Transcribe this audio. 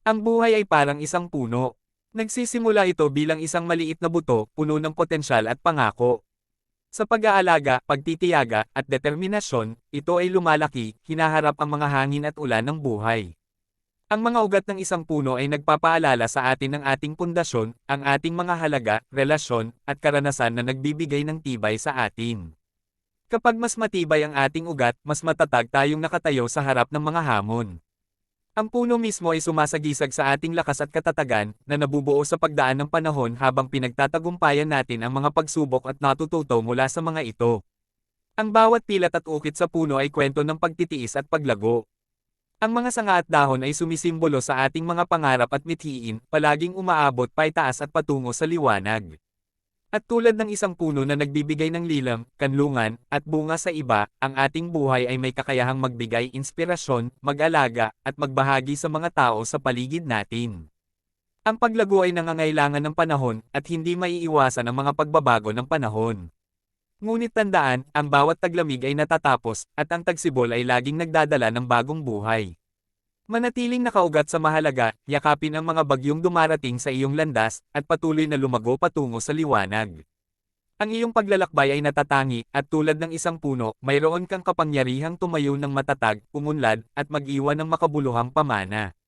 Ang buhay ay parang isang puno. Nagsisimula ito bilang isang maliit na buto, puno ng potensyal at pangako. Sa pag-aalaga, pagtitiyaga, at determinasyon, ito ay lumalaki, hinaharap ang mga hangin at ulan ng buhay. Ang mga ugat ng isang puno ay nagpapaalala sa atin ng ating pundasyon, ang ating mga halaga, relasyon, at karanasan na nagbibigay ng tibay sa atin. Kapag mas matibay ang ating ugat, mas matatag tayong nakatayo sa harap ng mga hamon. Ang puno mismo ay sumasagisag sa ating lakas at katatagan, na nabubuo sa pagdaan ng panahon habang pinagtatagumpayan natin ang mga pagsubok at natututo mula sa mga ito. Ang bawat pilat at ukit sa puno ay kwento ng pagtitiis at paglago. Ang mga sanga at dahon ay sumisimbolo sa ating mga pangarap at mithiin, palaging umaabot paitaas at patungo sa liwanag. At tulad ng isang puno na nagbibigay ng lilam, kanlungan, at bunga sa iba, ang ating buhay ay may kakayahang magbigay inspirasyon, mag-alaga, at magbahagi sa mga tao sa paligid natin. Ang paglago ay nangangailangan ng panahon, at hindi maiiwasan ang mga pagbabago ng panahon. Ngunit tandaan, ang bawat taglamig ay natatapos, at ang tagsibol ay laging nagdadala ng bagong buhay. Manatiling nakaugat sa mahalaga, yakapin ang mga bagyong dumarating sa iyong landas, at patuloy na lumago patungo sa liwanag. Ang iyong paglalakbay ay natatangi, at tulad ng isang puno, mayroon kang kapangyarihang tumayo ng matatag, umunlad, at mag-iwan ng makabuluhang pamana.